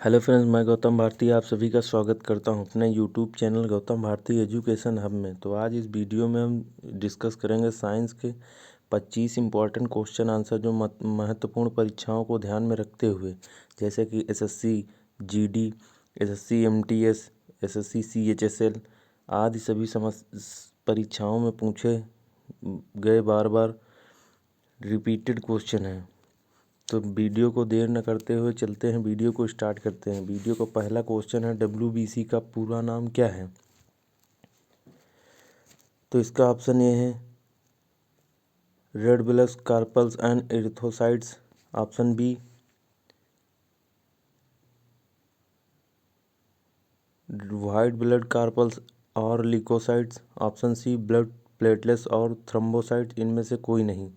Hello friends, मैं गौतम भारती आप सभी का स्वागत करता हूं अपने YouTube channel Gautam Bharti education hub में। तो आज इस वीडियो में हम डिस्कस करेंगे साइंस के 25 इम्पॉर्टेंट क्वेश्चन आंसर जो महत्वपूर्ण परीक्षाओं को ध्यान में रखते हुए, जैसे कि SSC GD, SSC MTS, SSC CHSL आदि सभी परीक्षाओं में पूछे गए बार बार रिपीटेड क्वेश्चन हैं। तो वीडियो को देर न करते हुए चलते हैं, वीडियो को स्टार्ट करते हैं। वीडियो का पहला क्वेश्चन है, डब्ल्यूबीसी का पूरा नाम क्या है? तो इसका ऑप्शन ए है red blood corpuscles and erythrocytes. Option B white blood corpuscles और leukocytes. Option C blood platelets और थ्रोम्बोसाइट्स। इनमें से कोई नहीं।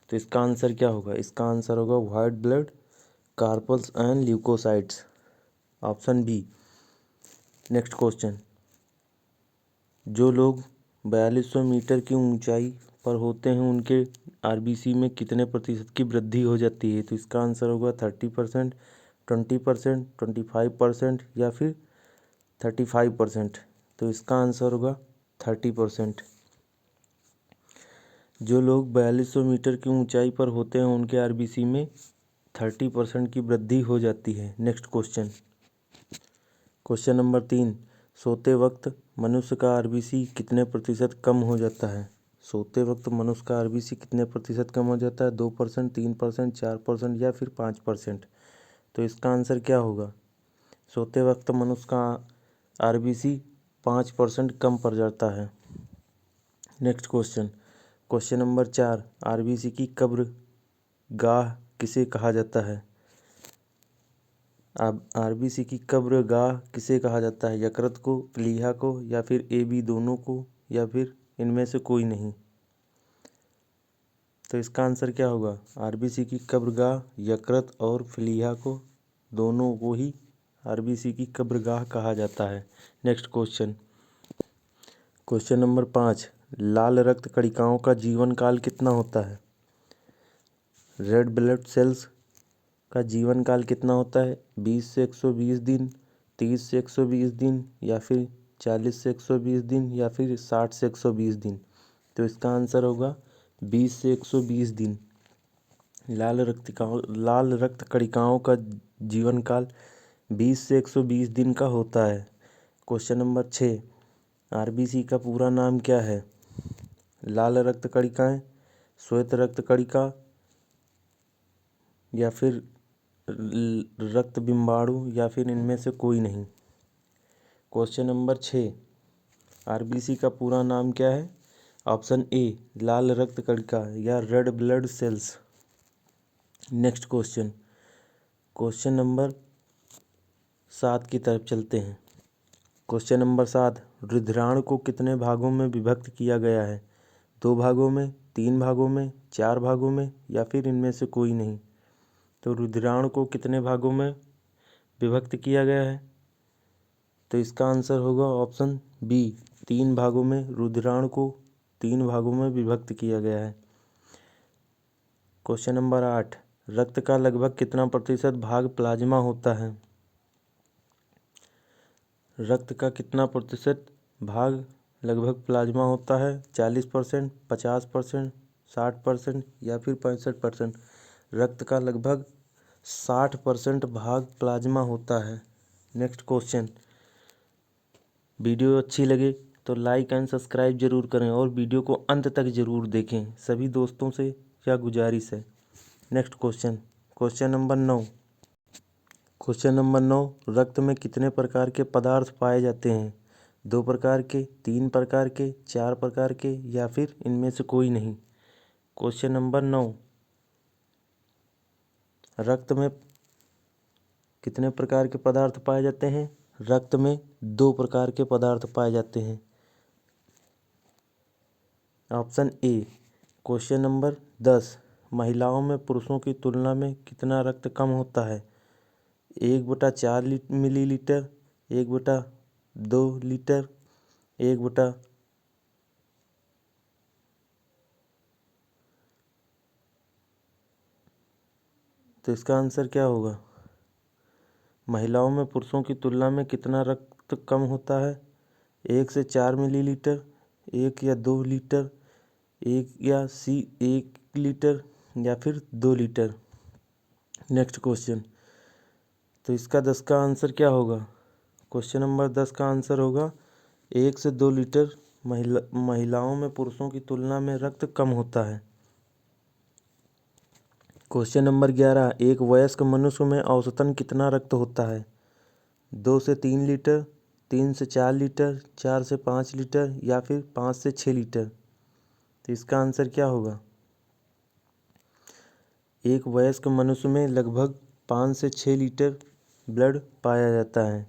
तो इसका आंसर क्या होगा? इसका आंसर होगा white blood corpuscles and leukocytes. Option B. Next question, जो लोग 4200 मीटर की ऊंचाई पर होते हैं उनके आरबीसी में कितने प्रतिशत की वृद्धि हो जाती है? तो इसका आंसर होगा 30%, 20%, 25% या फिर 35%। तो इसका आंसर होगा 30%। जो लोग 4200 मीटर की ऊंचाई पर होते हैं उनके आरबीसी में 30% की वृद्धि हो जाती है। नेक्स्ट क्वेश्चन, क्वेश्चन नंबर 3, सोते वक्त मनुष्य का आरबीसी कितने प्रतिशत कम हो जाता है? सोते वक्त मनुष्य का आरबीसी कितने प्रतिशत कम हो जाता है? 2%, 3%, 4% या फिर 5%। तो इसका आंसर क्या होगा? सोते वक्त मनुष्य का आरबीसी 5% कम पड़ जाता है। Next question, question number 4, RBC की कब्र गाह किसे कहा जाता है? आरबीसी की कब्र गाह किसे कहा जाता है? यकृत को, प्लीहा को या फिर ए बी दोनों को या फिर इनमें से कोई नहीं? तो इसका आंसर क्या होगा? आरबीसी की कब्रगाह यकृत और प्लीहा को दोनों को ही आरबीसी की कब्रगाह कहा जाता है। नेक्स्ट क्वेश्चन, क्वेश्चन नंबर 5, लाल रक्त कणिकाओं का जीवन काल कितना होता है? रेड ब्लड सेल्स का जीवन काल कितना होता है? 20 से 120 दिन, 30 से 120 दिन या फिर 40 से 120 दिन या फिर 60 से 120 दिन? तो इसका आंसर होगा 20 से 120 दिन। लाल रक्त कणिकाओं का जीवन काल 20 से 120 दिन का होता है। क्वेश्चन नंबर 6, आरबीसी का पूरा नाम क्या है? लाल रक्त कणिकाएं, श्वेत रक्त कणिका या फिर रक्त बिंबाणु या फिर इनमें से कोई नहीं? क्वेश्चन नंबर 6, आरबीसी का पूरा नाम क्या है? ऑप्शन ए लाल रक्त कणिका या red blood cells. Next question, question number 7 की तरफ चलते हैं। क्वेश्चन नंबर 7, रुधिराणु को कितने भागों में विभक्त किया गया है? 2 भागों में, 3 भागों में, 4 भागों में या फिर इनमें से कोई नहीं? तो रुधिराणु को कितने भागों में विभक्त किया गया है? तो इसका आंसर होगा ऑप्शन बी, 3 भागों में। रुधिराणु को 3 भागों में विभक्त किया गया है। क्वेश्चन नंबर 8, रक्त का लगभग कितना प्रतिशत भाग प्लाज्मा होता है? रक्त का कितना प्रतिशत भाग लगभग प्लाज्मा होता है? 40%, 50%, 60% या फिर 65%? रक्त का लगभग 60% भाग प्लाज्मा होता है। नेक्स्ट क्वेश्चन, वीडियो अच्छी लगे तो लाइक एंड सब्सक्राइब जरूर करें और वीडियो को अंत तक जरूर देखें, सभी दोस्तों से यह गुजारिश है। Next question, question number 9, question number 9, रक्त में कितने प्रकार के पदार्थ पाए जाते हैं? 2 प्रकार के, 3 प्रकार के, 4 प्रकार के या फिर इनमें से कोई नहीं? क्वेश्चन नंबर 9, रक्त में कितने प्रकार के पदार्थ पाए जाते हैं? रक्त में 2 प्रकार के पदार्थ पाए जाते हैं। Option A. क्वेश्चन नंबर 10, महिलाओं में पुरुषों की तुलना में कितना रक्त कम होता है? 1/4 मिलीलीटर, 1/2 लीटर, 1/। तो इसका आंसर क्या होगा? महिलाओं में पुरुषों की तुलना में कितना रक्त कम होता है? 1 से 4 मिलीलीटर, 1 या 2 लीटर, 1 लीटर या फिर 2 लीटर। Next question. तो इसका 10 का आंसर क्या होगा? क्वेश्चन नंबर 10 का आंसर होगा 1 से 2 लीटर महिलाओं में पुरुषों की तुलना में रक्त कम होता है। Question number 11। एक वयस्क मनुष्य में औसतन कितना रक्त होता है? 2 से 3 लीटर, 3 से 4 लीटर, 4 से 5 लीटर या फिर 5 से 6 लीटर। तो इसका आंसर क्या होगा? एक वयस्क मनुष्य में लगभग 5 से 6 लीटर ब्लड पाया जाता है।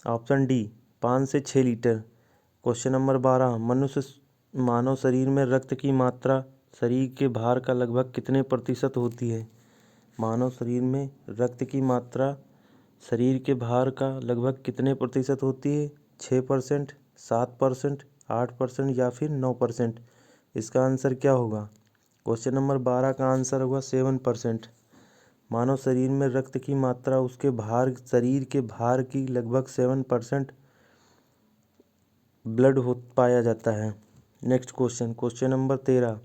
ऑप्शन डी 5 से 6 लीटर। Question number 12। मानव शरीर में रक्त की मात्रा शरीर के भार का लगभग कितने प्रतिशत होती है? मानव शरीर में रक्त की मात्रा शरीर के भार का लगभग कितने प्रतिशत होती है? 6%, 7%, 8% या फिर 9%। इसका आंसर क्या होगा? क्वेश्चन नंबर 12 का आंसर होगा 7%। मानव शरीर में रक्त की मात्रा उसके शरीर के भार की लगभग 7% ब्लड पाया जाता है। Next question. Question number 13।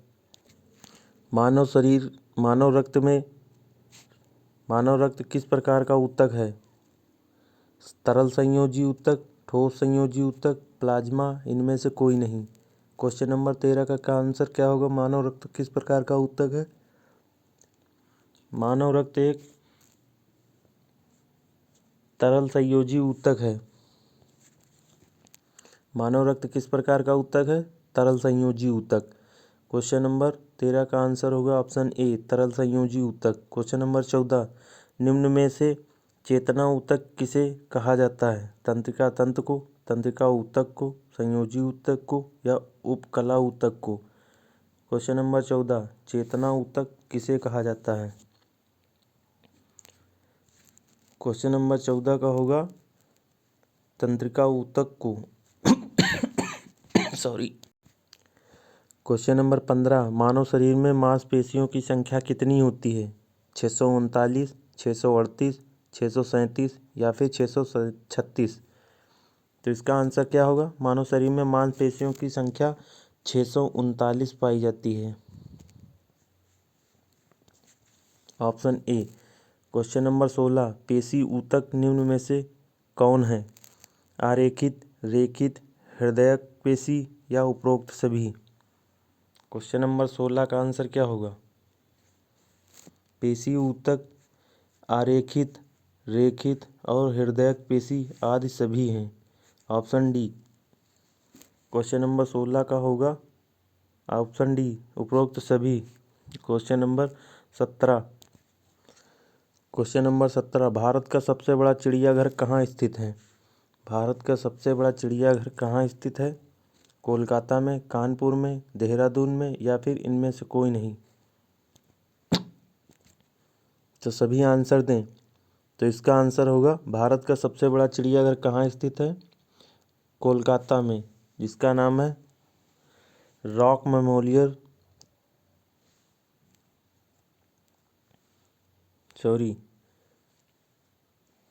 मानव रक्त किस प्रकार का ऊतक है? तरल संयोजी ऊतक, ठोस संयोजी ऊतक, प्लाज्मा, इनमें से कोई नहीं। क्वेश्चन नंबर 13 का आंसर क्या होगा? मानव रक्त किस प्रकार का ऊतक है? मानव रक्त एक तरल संयोजी ऊतक है। मानव रक्त किस प्रकार का ऊतक है? तरल संयोजी ऊतक। क्वेश्चन नंबर 13 का आंसर होगा ऑप्शन ए, तरल संयोजी ऊतक। Question number 14। निम्न में से चेतना ऊतक किसे कहा जाता है? तंत्रिका तंत्र को, तंत्रिका ऊतक को, संयोजी ऊतक को या उपकला ऊतक को। Question number 14। चेतना ऊतक किसे कहा जाता है? क्वेश्चन नंबर 14 का होगा तंत्रिका ऊतक को। सॉरी। Question number 15। मानव शरीर में मांसपेशियों की संख्या कितनी होती है? 639, 638, 637 या फिर 636। तो इसका आंसर क्या होगा? मानव शरीर में मांसपेशियों की संख्या 639 पाई जाती है। Option A. Question number 16। पेशी ऊतक निम्न में से कौन है? आरेखित, रेखित, हृदयक पेशी या उपरोक्त सभी। क्वेश्चन नंबर 16 का आंसर क्या होगा? पेशी ऊतक आरेखित, रेखित और हृदयक पेशी आदि सभी हैं। Option D. क्वेश्चन नंबर 16 का होगा ऑप्शन डी, उपरोक्त सभी। Question number 17। Question number 17। Bharat का सबसे बड़ा चिड़ियाघर कहाँ स्थित है? भारत का सबसे बड़ा चिड़ियाघर कहाँ स्थित है? कोलकाता में, कानपुर में, देहरादून में या फिर इनमें से कोई नहीं। तो सभी आंसर दें। तो इसका आंसर होगा भारत का सबसे बड़ा चिड़ियाघर कहाँ स्थित है? कोलकाता में, जिसका नाम है रॉक मेमोरियल।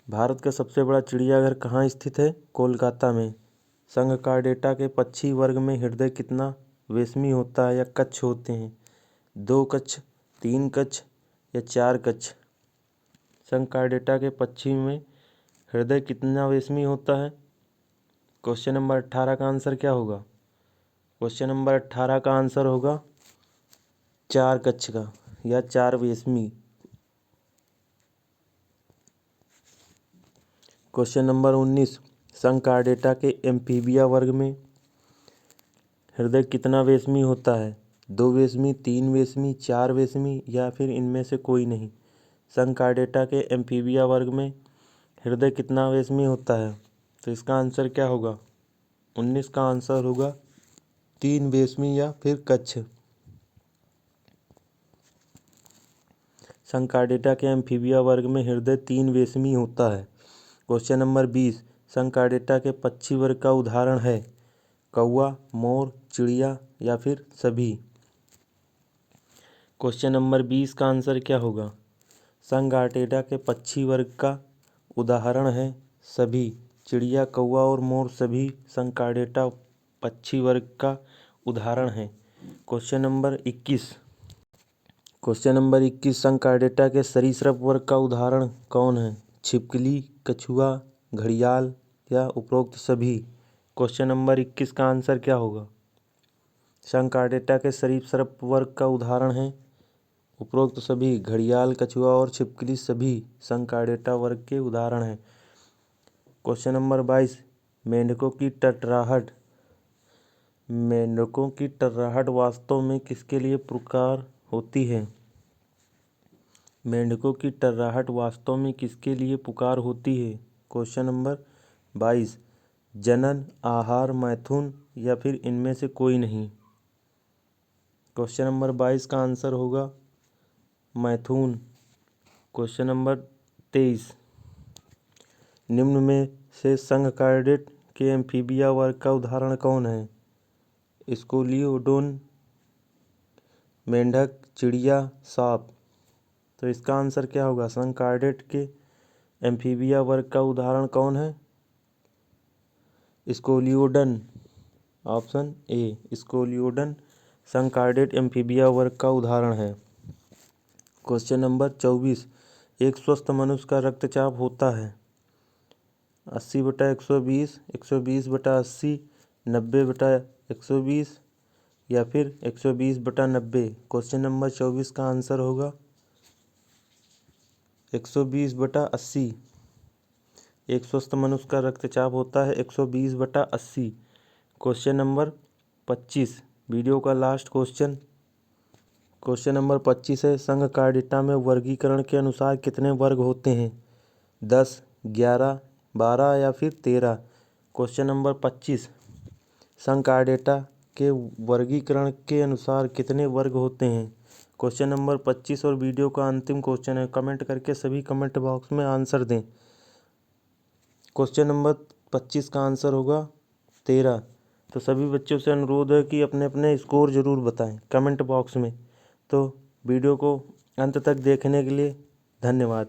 भारत का सबसे बड़ा चिड़ियाघर कहाँ स्थित है? कोलकाता में। संघकार्डेटा के पक्षी वर्ग में हृदय कितना वेशमी होता है या कक्ष होते हैं? 2 कक्ष, 3 कक्ष या 4 कक्ष। संघकार्डेटा के पक्षी में हृदय कितना वेशमी होता है? क्वेश्चन नंबर 18 का आंसर क्या होगा? क्वेश्चन नंबर 18 का आंसर होगा 4 कक्ष का या 4 वेशमी। Question number 19। संघकार्डेटा के एम्फीबिया वर्ग में हृदय कितना वेशमी होता है? 2 वेशमी, 3 वेशमी, 4 वेशमी या फिर इनमें से कोई नहीं। संघकार्डेटा के एम्फीबिया वर्ग में हृदय कितना वेशमी होता है? तो इसका आंसर क्या होगा? 19 का आंसर होगा 3 वेशमी या फिर कक्ष। संघकार्डेटा के एम्फीबिया वर्ग में हृदय 3 वेशमी होता है। Question number 20। संघकार्डेटा के पक्षी वर्ग का उदाहरण है? कौवा, मोर, चिड़िया या फिर सभी। क्वेश्चन नंबर 20 का आंसर क्या होगा? संगाटेटा के पक्षी वर्ग का उदाहरण है सभी। चिड़िया, कौवा और मोर सभी संगाटेटा पक्षी वर्ग का उदाहरण है। Question number 21। संगाटेटा के सरीसृप वर्ग का उदाहरण कौन है? छिपकली, कछुआ, घड़ियाल या उपरोक्त सभी। क्वेश्चन नंबर 21 का आंसर क्या होगा? संगाटेटा के सरीसृप वर्ग का उदाहरण है उपरोक्त सभी। घड़ियाल, कछुआ और छिपकली सभी संगाटेटा वर्ग के उदाहरण हैं। Question number 22। मेंढकों की टर्राहट वास्तव में किसके लिए पुकार होती है? मेंढकों की टर्राहट वास्तव में किसके लिए पुकार होती है? Question number 22। जनन, आहार, मैथुन या फिर इनमें से कोई नहीं। क्वेश्चन नंबर 22 का आंसर होगा मैथुन। Question number 23। निम्न में से संगाटेटा के एम्फीबिया वर्ग का उदाहरण कौन है? स्कोलियोडोन, मेंढक, चिड़िया, सांप। तो इसका आंसर क्या होगा? संगाटेटा के एम्फीबिया वर्ग का उदाहरण कौन है? स्कोलियोडन। ऑप्शन ए, स्कोलियोडन संगाटेटा एम्फीबिया वर्ग का उदाहरण है। Question number 24। एक स्वस्थ मनुष्य का रक्तचाप होता है 80/120, 120/80, 90/120 या फिर 120/90। क्वेश्चन नंबर 24 का आंसर होगा 120/80। एक स्वस्थ मनुष्य का रक्तचाप होता है 120/80। क्वेश्चन नंबर 25, वीडियो का लास्ट क्वेश्चन। क्वेश्चन नंबर 25 है, संगाटेटा में वर्गीकरण के अनुसार कितने वर्ग होते हैं? 10, 11, 12 या फिर 13। क्वेश्चन नंबर 25, संगाटेटा के वर्गीकरण के अनुसार कितने वर्ग होते हैं? क्वेश्चन नंबर 25 और वीडियो का अंतिम क्वेश्चन है। कमेंट करके सभी कमेंट बॉक्स में आंसर दें। क्वेश्चन नंबर 25 का आंसर होगा 13। तो सभी बच्चों से अनुरोध है कि अपने अपने स्कोर ज़रूर बताएं कमेंट बॉक्स में। तो वीडियो को अंत तक देखने के लिए धन्यवाद।